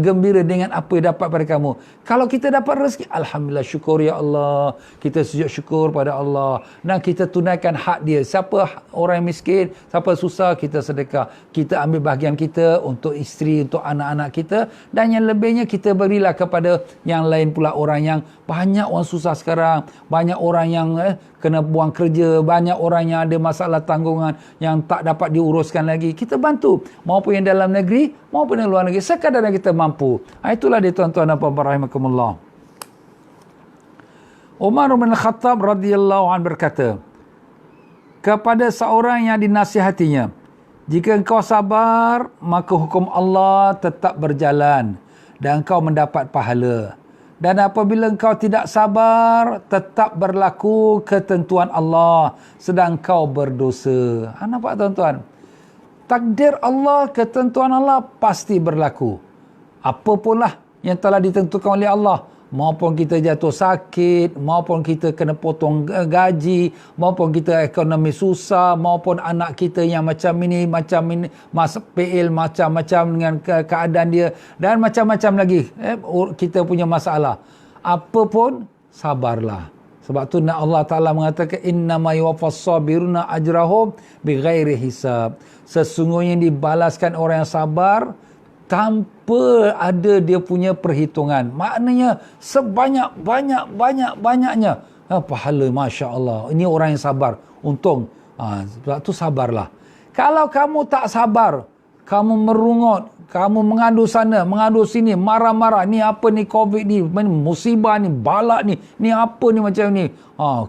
Speaker 2: gembira dengan apa yang dapat pada kamu. Kalau kita dapat rezeki, alhamdulillah, syukur ya Allah. Kita sujud syukur pada Allah. Dan kita tunaikan hak dia. Siapa orang yang miskin, siapa susah, kita sedekah. Kita ambil bahagian kita untuk isteri, untuk anak-anak kita. Dan yang lebihnya kita berilah kepada yang lain pula, orang yang banyak orang susah sekarang. Banyak orang yang kena buang kerja. Banyak orang yang ada masalah tanggungan yang tak dapat diuruskan lagi. Kita bantu. Maupun yang dalam negeri, maupun yang luar negeri. Sekadar yang kita mampu. Itulah dia tuan-tuan dan puan-puan rahimakumullah. Umar bin Khattab radhiyallahu anhu berkata kepada seorang yang dinasihatinya, jika engkau sabar, maka hukum Allah tetap berjalan dan engkau mendapat pahala. Dan apabila engkau tidak sabar, tetap berlaku ketentuan Allah sedang engkau berdosa. Nampak tuan-tuan? Takdir Allah, ketentuan Allah pasti berlaku. Apapunlah yang telah ditentukan oleh Allah. Maupun kita jatuh sakit, maupun kita kena potong gaji, maupun kita ekonomi susah, maupun anak kita yang macam ini, masuk PL macam-macam dengan keadaan dia, dan macam-macam lagi. Kita punya masalah. Apapun, sabarlah. Sebab tu Allah Ta'ala mengatakan, innama yuwaffas sabiruna ajrahum bighairi hisab. Sesungguhnya dibalaskan orang yang sabar tanpa ada dia punya perhitungan. Maknanya sebanyak-banyaknya pahala, Masya Allah. Ini orang yang sabar. Untung. Sebab tu sabarlah. Kalau kamu tak sabar, kamu merungut, kamu mengadu sana, mengadu sini, marah-marah, ni apa ni COVID ni, musibah ni, balak ni apa ni macam ni.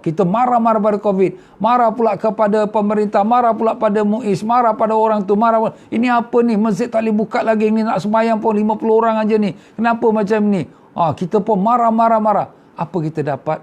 Speaker 2: Kita marah-marah pada COVID, marah pula kepada pemerintah, marah pula pada MUIS, marah pada orang tu, marah pula. Ini apa ni, masjid tak boleh buka lagi, ni nak sembahyang pun 50 orang aja ni. Kenapa macam ni? Kita pun marah-marah. Apa kita dapat?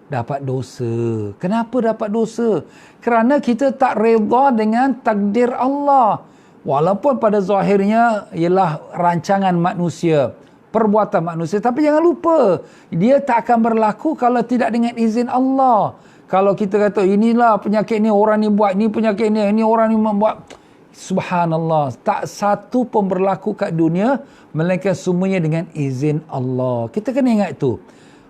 Speaker 2: Dapat dosa. Kenapa dapat dosa? Kerana kita tak redha dengan takdir Allah. Walaupun pada zahirnya ialah rancangan manusia, perbuatan manusia. Tapi jangan lupa, dia tak akan berlaku kalau tidak dengan izin Allah. Kalau kita kata, inilah penyakit ni, orang ni buat, ni penyakit ni orang ni membuat. Subhanallah. Tak satu pun berlaku kat dunia, melainkan semuanya dengan izin Allah. Kita kena ingat itu.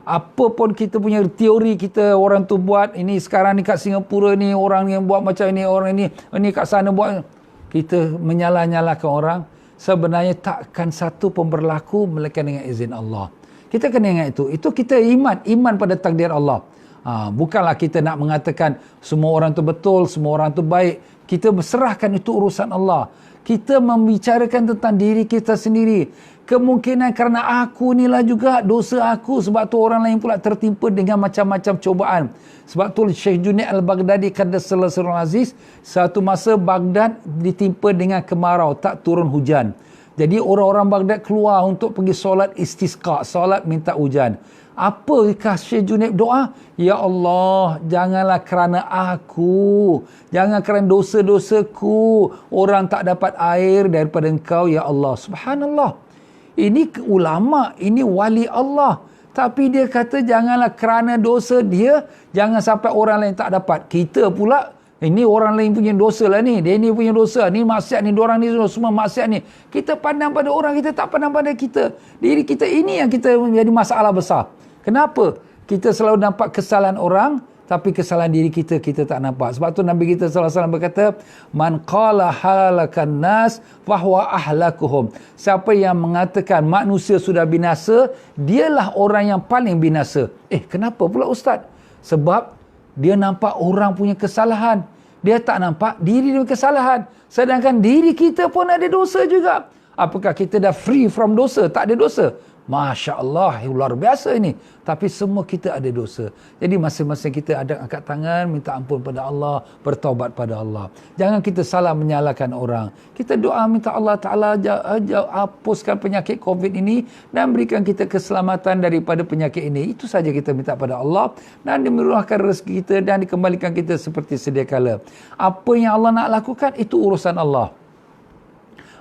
Speaker 2: Apa pun kita punya teori kita, orang tu buat, ini sekarang ni kat Singapura ni, orang yang buat macam ni, orang ni kat sana buat. Kita menyalah-nyalahkan orang. Sebenarnya takkan satu pun berlaku melainkan dengan izin Allah. Kita kena ingat itu. Itu kita iman pada takdir Allah. Bukanlah kita nak mengatakan semua orang tu betul, semua orang tu baik. Kita berserahkan itu urusan Allah. Kita membicarakan tentang diri kita sendiri. Kemungkinan kerana aku inilah juga dosa aku. Sebab tu orang lain pula tertimpa dengan macam-macam cobaan. Sebab tu Syekh Junaid Al-Baghdadi Qaddasallahu Sirrul Aziz, satu masa Baghdad ditimpa dengan kemarau, tak turun hujan. Jadi orang-orang Baghdad keluar untuk pergi solat istisqa, solat minta hujan. Apakah Syekh Junaid doa? Ya Allah, janganlah kerana aku, jangan kerana dosa-dosaku orang tak dapat air daripada Engkau, ya Allah. Subhanallah. Ini ulama, ini wali Allah. Tapi dia kata janganlah kerana dosa dia, jangan sampai orang lain tak dapat. Kita pula, ini orang lain punya dosa lah ni. Dia ni punya dosa. Ni maksiat ni, diorang ni semua maksiat ni. Kita pandang pada orang, kita tak pandang pada kita. Diri kita ini yang kita menjadi masalah besar. Kenapa? Kita selalu nampak kesalahan orang, tapi kesalahan diri kita, kita tak nampak. Sebab tu Nabi kita SAW berkata, man qala halakan nas fahuwa ahlakuhum. Siapa yang mengatakan manusia sudah binasa, dialah orang yang paling binasa. Kenapa pula Ustaz? Sebab dia nampak orang punya kesalahan. Dia tak nampak diri dia kesalahan. Sedangkan diri kita pun ada dosa juga. Apakah kita dah free from dosa? Tak ada dosa. Masya Allah, luar biasa ini. Tapi semua kita ada dosa. Jadi masing-masing kita ada angkat tangan, minta ampun pada Allah, bertaubat pada Allah. Jangan kita salah menyalahkan orang. Kita doa minta Allah Ta'ala hapuskan penyakit COVID ini dan berikan kita keselamatan daripada penyakit ini. Itu saja kita minta pada Allah. Dan dimurahkan rezeki kita dan dikembalikan kita seperti sedia kala. Apa yang Allah nak lakukan, itu urusan Allah.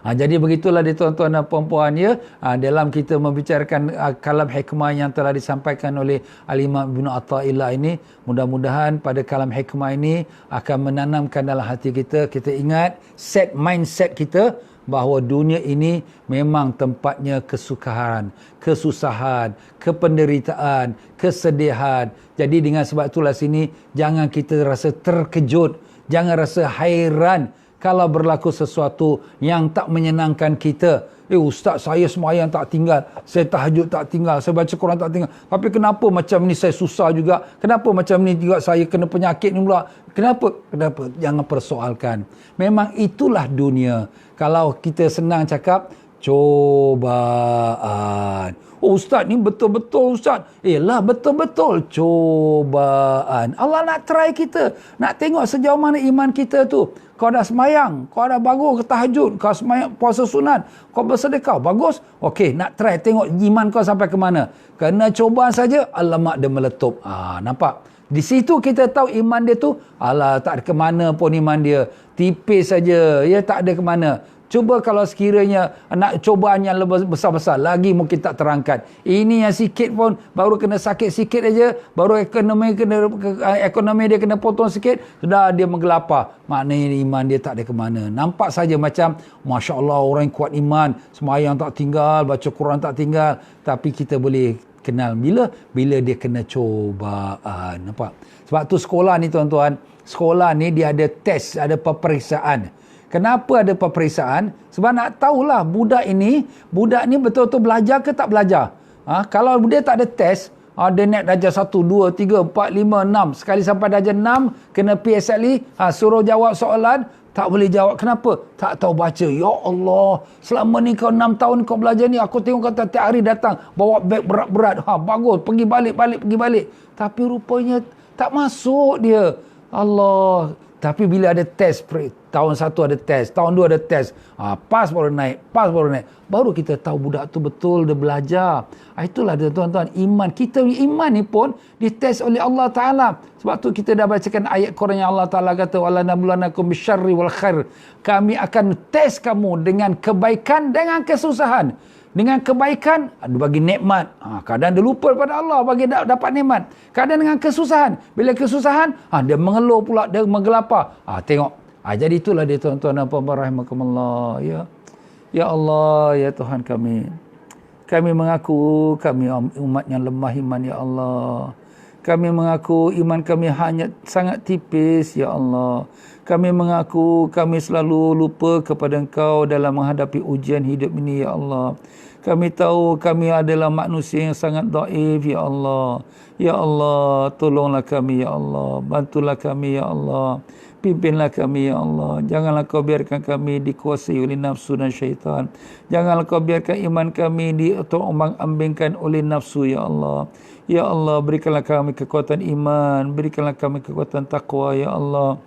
Speaker 2: Jadi begitulah dia tuan-tuan dan puan-puan ya, dalam kita membicarakan kalam hikmah yang telah disampaikan oleh Al-Imam Ibn Atha'illah ini, mudah-mudahan pada kalam hikmah ini akan menanamkan dalam hati kita, kita ingat set mindset kita bahawa dunia ini memang tempatnya kesukaran, kesusahan, kependeritaan, kesedihan. Jadi dengan sebab itulah sini jangan kita rasa terkejut, jangan rasa hairan kalau berlaku sesuatu yang tak menyenangkan kita. Ustaz, saya sembahyang tak tinggal, saya tahajud tak tinggal, saya baca Quran tak tinggal. Tapi kenapa macam ni saya susah juga? Kenapa macam ni juga saya kena penyakit ni pula? Kenapa? Jangan persoalkan. Memang itulah dunia. Kalau kita senang cakap, cobaan. Ustaz ni betul-betul Ustaz. Lah betul-betul cobaan. Allah nak try kita. Nak tengok sejauh mana iman kita tu. Kau dah semayang, kau dah bagus ke tahajud, kau semayang puasa sunat, kau bersedekah, bagus. Okey, nak try tengok iman kau sampai ke mana. Kena cobaan saja, alamak dia meletup. Nampak? Di situ kita tahu iman dia tu, tak ada ke mana pun iman dia. Tipis saja, ya tak ada ke mana. Cuba kalau sekiranya nak cobaan yang lebih besar-besar, lagi mungkin tak terangkat. Ini yang sikit pun, baru kena sakit sikit aja, baru ekonomi dia kena potong sikit, sudah dia menggelapar. Maknanya iman dia tak ada ke mana. Nampak saja macam, Masya Allah orang yang kuat iman, sembahyang tak tinggal, baca Quran tak tinggal. Tapi kita boleh kenal bila dia kena cobaan. Nampak? Sebab tu sekolah ni tuan-tuan, sekolah ni dia ada test, ada peperiksaan. Kenapa ada peperiksaan? Sebab nak tahulah budak ni betul-betul belajar ke tak belajar. Kalau dia tak ada test, dia naik darjah 1, 2, 3, 4, 5, 6. Sekali sampai darjah 6, kena PSLE, suruh jawab soalan, tak boleh jawab. Kenapa? Tak tahu baca. Ya Allah, selama ni kau 6 tahun kau belajar ni, aku tengok kau tiap hari datang, bawa beg berat-berat. Bagus, pergi balik. Tapi rupanya tak masuk dia. Allah. Tapi bila ada test, tahun 1 ada test, tahun 2 ada test, pas baru naik, baru kita tahu budak tu betul dia belajar. Itulah dia tuan-tuan, iman kita, iman ni pun dites oleh Allah Ta'ala. Sebab tu kita dah bacakan ayat Quran yang Allah Ta'ala kata, wala nabluwannakum bisyarri wal khair, kami akan test kamu dengan kebaikan, dengan kesusahan. Dengan kebaikan, bagi nikmat. Kadang dia lupa pada Allah bagi dapat nikmat. Kadang dengan kesusahan. Bila kesusahan, dia mengeluh pula, dia menggelapar. Tengok. Jadi itulah dia tuan-tuan dan puan-puan rahimakumullah. Ya Allah, ya Tuhan kami. Kami mengaku kami umat yang lemah iman, ya Allah. Kami mengaku iman kami hanya sangat tipis, ya Allah. Kami mengaku kami selalu lupa kepada Engkau dalam menghadapi ujian hidup ini, ya Allah. Kami tahu kami adalah manusia yang sangat dhaif, ya Allah. Ya Allah, tolonglah kami, ya Allah. Bantulah kami, ya Allah. Pimpinlah kami, ya Allah. Janganlah kau biarkan kami dikuasai oleh nafsu dan syaitan. Janganlah kau biarkan iman kami diombang-ambingkan oleh nafsu, ya Allah. Ya Allah, berikanlah kami kekuatan iman. Berikanlah kami kekuatan taqwa, ya Allah.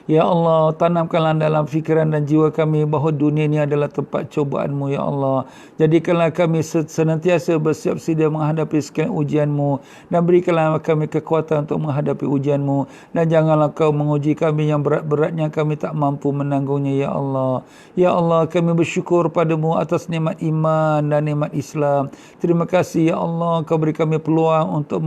Speaker 2: Ya Allah, tanamkanlah dalam fikiran dan jiwa kami bahawa dunia ini adalah tempat cobaan-Mu, ya Allah. Jadikanlah kami senantiasa bersiap sedia menghadapi sekalian ujian-Mu, dan berikanlah kami kekuatan untuk menghadapi ujian-Mu, dan janganlah Kau menguji kami yang berat-beratnya kami tak mampu menanggungnya, ya Allah. Ya Allah, kami bersyukur padamu atas nikmat iman dan nikmat Islam. Terima kasih, ya Allah, Kau beri kami peluang untuk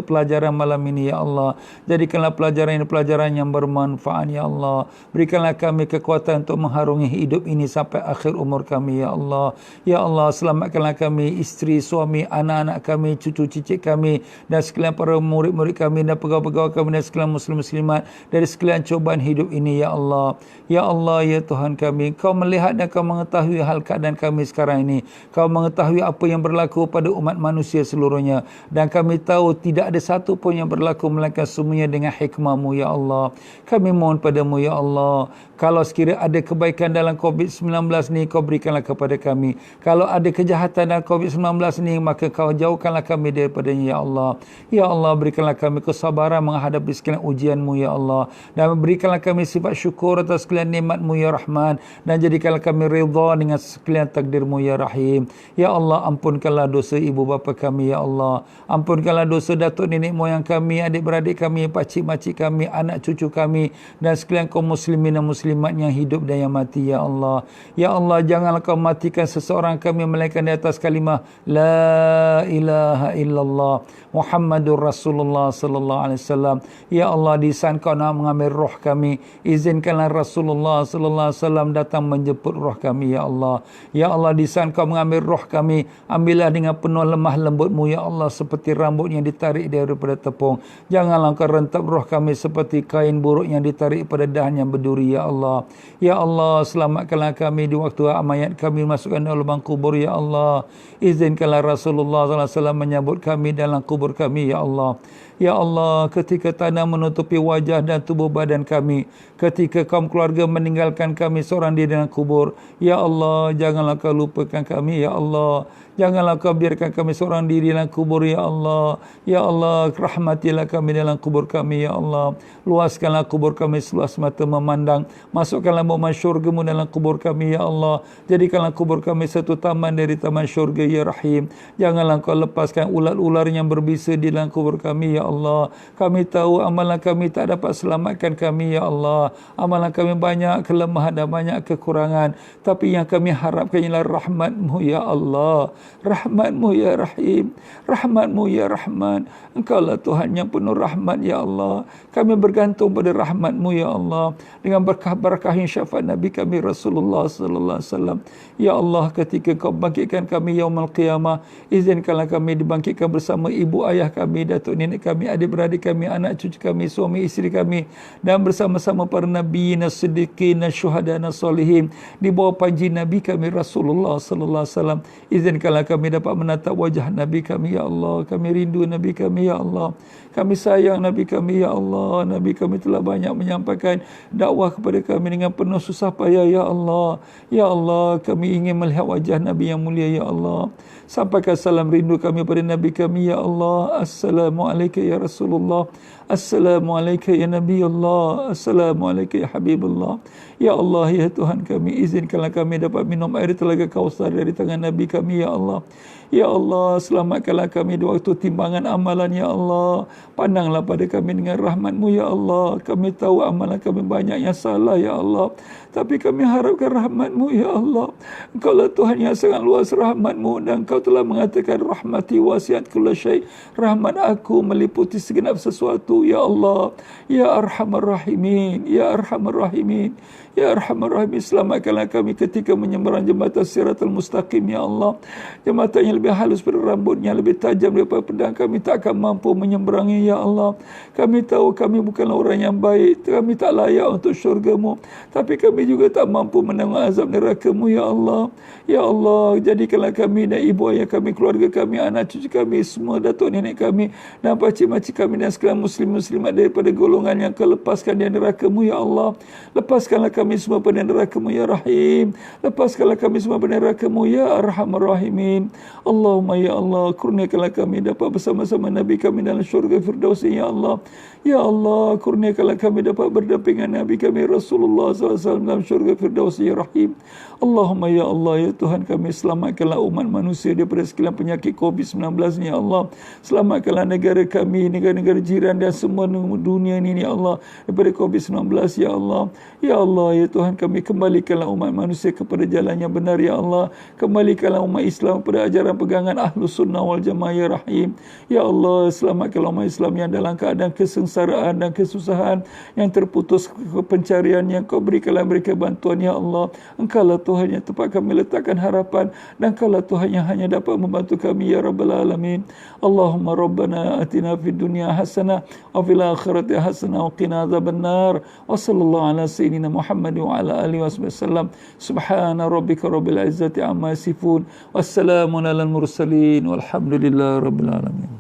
Speaker 2: pelajaran malam ini, ya Allah. Jadikanlah pelajaran ini pelajaran yang bermanfaat, ya Allah. Berikanlah kami kekuatan untuk mengharungi hidup ini sampai akhir umur kami, ya Allah. Ya Allah, selamatkanlah kami, isteri, suami, anak-anak kami, cucu cicit kami, dan sekalian para murid-murid kami dan pegawai-pegawai kami dan sekalian muslim-muslimat dari sekalian cobaan hidup ini, ya Allah. Ya Allah, ya Tuhan kami, Kau melihat dan Kau mengetahui hal keadaan kami sekarang ini. Kau mengetahui apa yang berlaku pada umat manusia seluruhnya, dan kami tahu tidak ada satu pun yang berlaku melainkan semuanya dengan hikmah-Mu, ya Allah. Kami memohon padamu ya Allah, kalau sekiranya ada kebaikan dalam COVID-19 ni, kau berikanlah kepada kami. Kalau ada kejahatan dalam COVID-19 ni, maka kau jauhkanlah kami daripadanya ya Allah. Ya Allah, berikanlah kami kesabaran menghadapi sekalian ujian-Mu ya Allah, dan berikanlah kami sifat syukur atas sekalian nikmat-Mu ya Rahman, dan jadikanlah kami redha dengan sekalian takdir-Mu ya Rahim. Ya Allah, ampunkanlah dosa ibu bapa kami ya Allah, ampunkanlah dosa datuk nenek moyang kami, adik-beradik kami, pakcik-makcik kami, anak cucu kami, dan sekalian kaum muslimin dan muslimat yang hidup dan yang mati ya Allah. Ya Allah, janganlah kau matikan seseorang kami melainkan di atas kalimah la ilaha illallah Muhammadur Rasulullah sallallahu alaihi wasallam. Ya Allah, di saat kau nak mengambil roh kami, izinkanlah Rasulullah sallallahu alaihi wasallam datang menjemput roh kami ya Allah. Ya Allah, di saat kau mengambil roh kami, ambillah dengan penuh lemah lembut-Mu ya Allah, seperti rambut yang ditarik daripada tepung. Janganlah kau rentap roh kami seperti kain buruk yang ditarik pada dahan yang berduri ya Allah. Ya Allah, selamatkanlah kami di waktu mayat kami masukkan dalam lubang kubur ya Allah. Izinkanlah Rasulullah sallallahu alaihi wasallam menyambut kami dalam kubur kami ya Allah. Ya Allah, ketika tanah menutupi wajah dan tubuh badan kami, ketika kaum keluarga meninggalkan kami seorang di dalam kubur, ya Allah, janganlah kau lupakan kami ya Allah. Janganlah kau biarkan kami seorang diri dalam kubur ya Allah. Ya Allah, rahmatilah kami dalam kubur kami ya Allah. Luaskanlah kubur kami seluas mata memandang. Masukkanlah momen syurga-Mu dalam kubur kami ya Allah. Jadikanlah kubur kami satu taman dari taman syurga ya Rahim. Janganlah kau lepaskan ular-ular yang berbisa di dalam kubur kami ya Allah. Kami tahu amalan kami tak dapat selamatkan kami ya Allah. Amalan kami banyak kelemahan dan banyak kekurangan, tapi yang kami harapkan ialah rahmat-Mu ya Allah, rahmat-Mu ya Rahim, rahmat-Mu ya Rahman. Engkaulah Tuhan yang penuh rahmat ya Allah. Kami bergantung pada rahmat-Mu ya Allah, dengan berkah-berkah syafaat Nabi kami Rasulullah sallallahu alaihi wasallam. Ya Allah, ketika Kau bangkitkan kami yaumul qiyamah, izinkanlah kami dibangkitkan bersama ibu ayah kami, datuk nenek kami, adik-beradik kami, anak cucu kami, suami isteri kami, dan bersama-sama para nabiyin, siddiqin, syuhada, solihin, di bawah panji Nabi kami Rasulullah sallallahu alaihi wasallam. Izinkanlah kami dapat menatap wajah Nabi kami ya Allah. Kami rindu Nabi kami ya Allah. Kami sayang Nabi kami ya Allah. Nabi kami telah banyak menyampaikan dakwah kepada kami dengan penuh susah payah ya Allah. Ya Allah, kami ingin melihat wajah Nabi yang mulia ya Allah. Sampaikan salam rindu kami pada Nabi kami ya Allah. Assalamualaikum ya Rasulullah. Assalamualaikum ya Nabi Allah. Assalamualaikum ya Habibullah. Ya Allah, ya Tuhan kami, izinkanlah kami dapat minum air telaga Kausar dari tangan Nabi kami ya Allah. Ya Allah, selamatkanlah kami di waktu timbangan amalan ya Allah. Pandanglah pada kami dengan rahmat-Mu ya Allah. Kami tahu amalan kami banyak yang salah ya Allah, tapi kami harapkan rahmat-Mu ya Allah. Engkaulah Tuhan yang sangat luas rahmat-Mu, dan Engkau telah mengatakan rahmati wasiat kulla syai'. Rahmat aku meliputi segenap sesuatu ya Allah. Ya Arhamar Rahimin, ya Arhamar Rahimin, ya Arhamar Rahimin. Selamatkanlah kami ketika menyeberang jembatan Siratal Mustaqim ya Allah. Jembatan yang lebih halus pada rambutnya, lebih tajam daripada pedang, kami tak akan mampu menyeberangi ya Allah. Kami tahu kami bukanlah orang yang baik, kami tak layak untuk syurga-Mu, tapi kami juga tak mampu menanggung azab neraka-Mu ya Allah. Ya Allah, jadikanlah kami dan ibu ayah kami, keluarga kami, anak cucu kami, semua datuk nenek kami, dan pakcik-makcik kami, dan sekalian muslim-muslimat daripada golongan yang Kau lepaskan dari neraka-Mu ya Allah. Lepaskanlah kami semua pada neraka-Mu ya Rahim. Lepaskanlah kami semua pada neraka-Mu ya Arhamar Rahimin. Allahumma ya Allah, kurniakanlah kami dapat bersama-sama Nabi kami dalam syurga Firdausi ya Allah. Ya Allah, kurniakanlah kami dapat berdampingan Nabi kami Rasulullah SAW dalam syurga Firdausi ya Rahim. Allahumma ya Allah, ya Tuhan kami, selamatkanlah umat manusia daripada sekalian penyakit COVID-19 ni ya Allah. Selamatkanlah negara kami, negara-negara jiran, dan semua dunia ini ya Allah daripada COVID-19 ya Allah. Ya Allah, ya Tuhan kami, kembalikanlah umat manusia kepada jalan yang benar ya Allah. Kembalikanlah umat Islam kepada ajaran pegangan Ahlus Sunnah wal Jamaah ya Rahim. Ya Allah, selamatkanlah umat Islam yang dalam keadaan kesengsaraan dan kesusahan, yang terputus pencarian, yang Kau berikanlah mereka bantuan ya Allah. Engkaulah Tuhan yang tempat kami letakkan harapan, dan Engkaulah Tuhan yang hanya dapat membantu kami ya Rabbal Alamin. Allahumma Rabbana atina fid dunya hasanah wa fil akhirati hasanah wa qina adzabannar. Wa sallallahu ala sayyidina Muhammad wa ala alihi wasallam. Subhana rabbika rabbil izzati amma yasifun. Wassalamun alal mursalin walhamdulillahi rabbil alamin.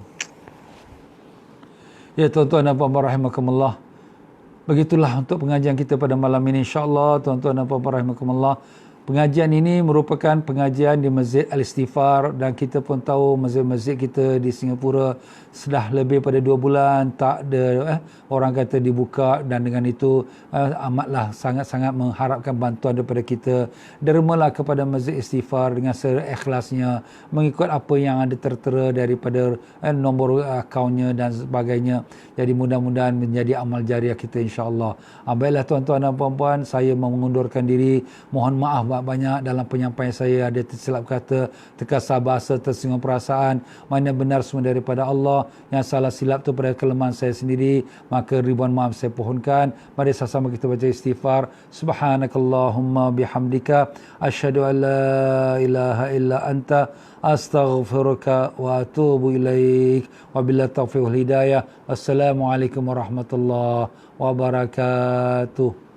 Speaker 2: Ya tuan-tuan dan puan-puan rahimakumullah, Begitulah untuk pengajian kita pada malam ini, insya-Allah. Tuan-tuan dan puan-puan rahimakumullah, pengajian ini merupakan pengajian di Masjid Al-Istighfar, dan kita pun tahu masjid-masjid kita di Singapura sudah lebih pada 2 bulan tak ada orang kata dibuka, dan dengan itu amatlah sangat-sangat mengharapkan bantuan daripada kita. Dermalah kepada Masjid Istighfar dengan seikhlasnya, mengikut apa yang ada tertera daripada nombor akaunnya dan sebagainya. Jadi mudah-mudahan menjadi amal jariah kita, insya-Allah. Baiklah tuan-tuan dan puan-puan, saya mengundurkan diri. Mohon maaf banyak dalam penyampaian saya ada tersilap kata, terkasar bahasa, tersinggung perasaan. Mana benar semua daripada Allah, yang salah silap tu pada kelemahan saya sendiri, maka ribuan maaf saya pohonkan. Mari sama-sama kita baca istighfar. Subhanakallahumma bihamdika asyhadu an la ilaha illa anta astaghfiruka wa atubu ilaik. Wabillahi taufiq wal hidayah. Assalamualaikum warahmatullahi wabarakatuh.